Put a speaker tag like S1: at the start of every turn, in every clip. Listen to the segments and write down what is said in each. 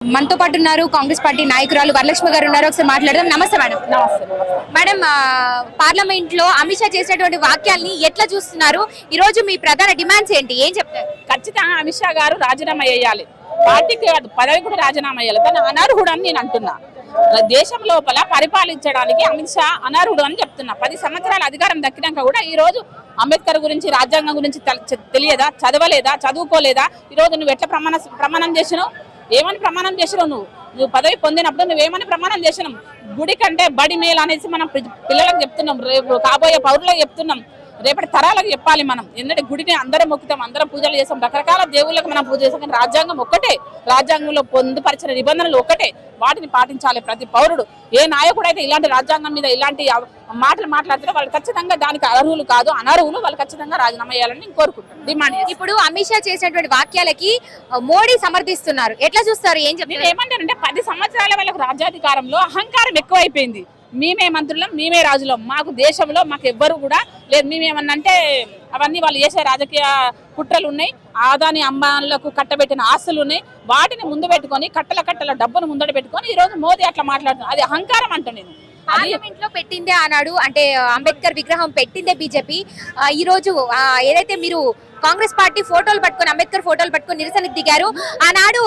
S1: మనతో పాటు ఉన్నారు కాంగ్రెస్ పార్టీ నాయకురాలు వరలక్ష్మి గారు ఉన్నారు. ఒకసారి మాట్లాడదాం. నమస్తే మేడం.
S2: నమస్తే.
S1: మేడం, పార్లమెంట్ లో అమిత్ షా చేసినటువంటి వాక్యాల్ని ఎట్లా చూస్తున్నారు? ఈ రోజు మీ ప్రధాన డిమాండ్స్ ఏంటి? ఏం చెప్తారు?
S2: ఖచ్చితంగా అమిత్ షా గారు రాజీనామా చేయాలి. పార్టీకి కాదు, పదవి కూడా రాజీనామా చేయాలి. తను అనర్హుడు అని నేను అంటున్నా. దేశం లోపల పరిపాలించడానికి అమిత్ షా అనర్హుడు అని చెప్తున్నా. 10 సంవత్సరాల అధికారం దక్కినాక కూడా ఈ రోజు అంబేద్కర్ గురించి, రాజ్యాంగం గురించి తెలియదా? చదవలేదా? చదువుకోలేదా? ఈ రోజు నువ్వు ఎట్లా ప్రమాణం చేసినావు? ఏమని ప్రమాణం చేసినావు? నువ్వు పదవి పొందినప్పుడు నువ్వేమని ప్రమాణం చేసినావు? గుడి కంటే బడి మేలు అనేసి మనం పిల్లలకు చెప్తున్నాం, రేపు కాబోయే పౌరులకు చెప్తున్నాం, రేపటి తరాలకు చెప్పాలి. మనం ఎందుకంటే గుడిని అందరం మొక్కుతాం, అందరం పూజలు చేస్తాం, రకరకాల దేవుళ్ళకి మనం పూజ చేస్తాం. కానీ రాజ్యాంగం ఒక్కటే, రాజ్యాంగంలో పొందుపరిచిన నిబంధనలు ఒక్కటే, వాటిని పాటించాలి ప్రతి పౌరుడు. ఏ నాయకుడు అయితే ఇలాంటి రాజ్యాంగం మీద ఇలాంటి మాటలు మాట్లాడితే వాళ్ళు ఖచ్చితంగా దానికి అర్హులు కాదు, అనర్హులు. వాళ్ళు ఖచ్చితంగా రాజీనామా చేయాలని నేను కోరుకుంటున్నాను, డిమాండ్ చేస్తాను.
S1: ఇప్పుడు అమిత్ షా చేసినటువంటి వాక్యాలకి మోడీ సమర్థిస్తున్నారు. ఎట్లా చూస్తారు? ఏం చెప్తారు?
S2: నేను ఏమంటానంటే 10 సంవత్సరాల వాళ్ళకు రాజ్యాధికారంలో అహంకారం ఎక్కువైపోయింది. మేమే మంత్రులం, మేమే రాజులం, మాకు దేశంలో మాకు ఎవ్వరు కూడా లేదు. మేమేమన్నంటే అవన్నీ వాళ్ళు చేసే రాజకీయ కుట్రలు ఉన్నాయి. ఆదాని అంబానులకు కట్టబెట్టిన ఆస్తులు ఉన్నాయి. వాటిని ముందు పెట్టుకొని కట్టల డబ్బును ముందట పెట్టుకొని ఈ రోజు మోదీ అట్లా మాట్లాడుతున్నారు. అది అహంకారం అంట. నేను
S1: పార్లమెంట్ లో పెట్టిందే అన్నాడు, అంటే అంబేద్కర్ విగ్రహం పెట్టిందే బీజేపీ. ఈ రోజు ఏదైతే మీరు కాంగ్రెస్ పార్టీ ఫోటోలు పట్టుకొని, అంబేద్కర్ ఫోటోలు పట్టుకొని నిరసనకు దిగారు, ఆనాడు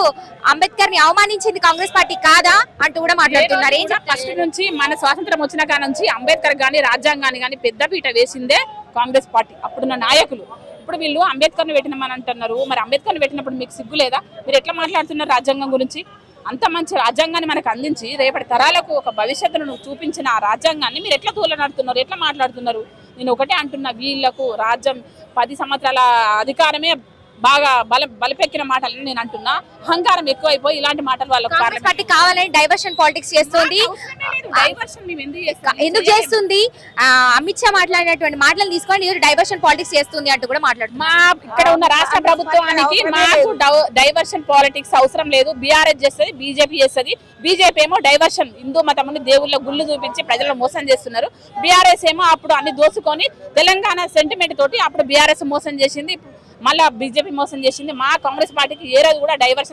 S1: అంబేద్కర్ ని అవమానించింది కాంగ్రెస్ పార్టీ కాదా అంటూ కూడా మాట్లాడుతున్నారు. ఏం చెప్తారు?
S2: ఫస్ట్ నుంచి మన స్వాతంత్రం వచ్చిన కాడ నుంచి అంబేద్కర్ గాని, రాజ్యాంగాన్ని గాని పెద్దపీట వేసిందే కాంగ్రెస్ పార్టీ, అప్పుడున్న నాయకులు. ఇప్పుడు వీళ్ళు అంబేద్కర్ ని పెట్టినమని అంటున్నారు. మరి అంబేద్కర్ ని పెట్టినప్పుడు మీకు సిగ్గు లేదా? మీరు ఎట్లా మాట్లాడుతున్నారు రాజ్యాంగం గురించి? అంత మంచి రాజ్యాంగాన్ని మనకు అందించి రేపటి తరాలకు ఒక భవిష్యత్తును చూపించిన ఆ రాజ్యాంగాన్ని మీరు ఎట్లా తూలనాడుతున్నారు, ఎట్లా మాట్లాడుతున్నారు? నేను ఒకటే అంటున్నా, వీళ్లకు రాజ్యం 10 సంవత్సరాల అధికారమే బాగా బలపెక్కిన మాటలని నేను అంటున్నా. అహంకారం ఎక్కువైపోయి ఇలాంటి మాటలు వాళ్ళకి
S1: కాంగ్రెస్ పార్టీ కావాలని డైవర్షన్ పాలిటిక్స్ చేస్తుంది. ఎందుకు చేస్తుంది? అమిత్ షా మాట్లాడినటువంటి మాటలు తీసుకొని డైవర్షన్ పాలిటిక్స్ చేస్తుంది అంటూ కూడా మాట్లాడుతున్నారు.
S2: మా ఇక్కడ ఉన్న రాష్ట్ర ప్రభుత్వానికి మాకు డైవర్షన్ పాలిటిక్స్ అవసరం లేదు. బీఆర్ఎస్ చేస్తుంది, బీజేపీ చేస్తుంది. బీజేపీ ఏమో డైవర్షన్, హిందూ మతముని దేవుళ్ళ గుళ్ళు చూపించి ప్రజలను మోసం చేస్తున్నారు. బీఆర్ఎస్ ఏమో అప్పుడు అన్ని దోసుకొని తెలంగాణ సెంటిమెంట్ తోటి అప్పుడు బీఆర్ఎస్ మోసం చేసింది, మళ్ళీ బీజేపీ మోసం చేసింది. మా కాంగ్రెస్ పార్టీకి ఏ రోజు కూడా డైవర్షన్.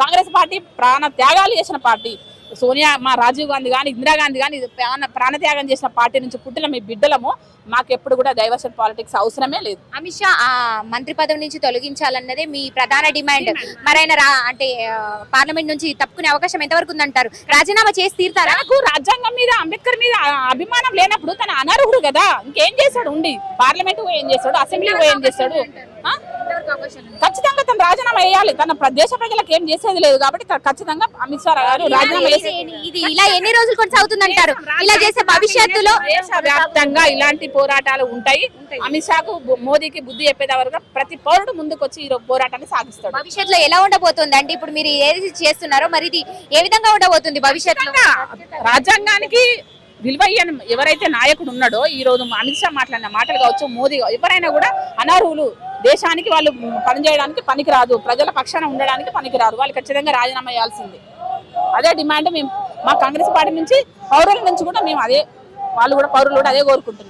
S2: కాంగ్రెస్ పార్టీ ప్రాణ త్యాగాలు చేసిన పార్టీ. సోనియా, మా రాజీవ్ గాంధీ కానీ, ఇందిరాగాంధీ కానీ ప్రాణత్యాగం చేసిన పార్టీ నుంచి పుట్టిన మీ బిడ్డలము. మాకు ఎప్పుడు కూడా డైవర్షన్ పాలిటిక్స్ అవసరమే లేదు.
S1: అమిత్ షా మంత్రి పదవి నుంచి తొలగించాలన్నదే మీ ప్రధాన డిమాండ్. మరి ఆయన అంటే పార్లమెంట్ నుంచి తప్పుకునే అవకాశం ఎంతవరకు ఉందంటారు? రాజీనామా చేసి తీరుతారా?
S2: నాకు రాజ్యాంగం మీద, అంబేద్కర్ మీద అభిమానం లేనప్పుడు తన అనర్హుడు కదా. ఇంకేం చేశాడు? ఉండి పార్లమెంట్ ఏం చేస్తాడు, అసెంబ్లీ ఏం చేస్తాడు? ఖచ్చితంగా తను రాజీనామా వేయాలి. తన దేశ ప్రజలకు ఏం చేసేది లేదు కాబట్టి ఖచ్చితంగా అమిత్ షా గారు రాజీనామా చేసి.
S1: ఇది ఇలా ఎన్ని రోజులు కొనసాగుతుంది అంటారు? ఇలా చేసే భవిష్యత్తులో
S2: దేశవ్యాప్తంగా ఇలాంటి పోరాటాలు ఉంటాయి. అమిత్ షాకు, మోదీకి బుద్ధి చెప్పేది వరకు ప్రతి పౌరుడు ముందుకు వచ్చి ఈ పోరాటాన్ని సాగిస్తాడు.
S1: భవిష్యత్తులో ఎలా ఉండబోతుంది అంటే ఇప్పుడు మీరు ఏది చేస్తున్నారో మరి ఇది ఏ విధంగా ఉండబోతుంది భవిష్యత్తులో?
S2: రాజ్యాంగానికి విలువయ్యని ఎవరైతే నాయకుడు ఉన్నాడో, ఈ రోజు అమిత్ షా మాట్లాడిన మాటలు కావచ్చు, మోదీ ఎవరైనా కూడా అనర్హులు. దేశానికి వాళ్ళు పనిచేయడానికి పనికిరాదు, ప్రజల పక్షాన ఉండడానికి పనికిరాదు. వాళ్ళు ఖచ్చితంగా రాజీనామా చేయాల్సిందే. అదే డిమాండ్ మేము మా కాంగ్రెస్ పార్టీ నుంచి, పౌరుల నుంచి కూడా మేము అదే, వాళ్ళు కూడా పౌరులు కూడా అదే కోరుకుంటున్నారు.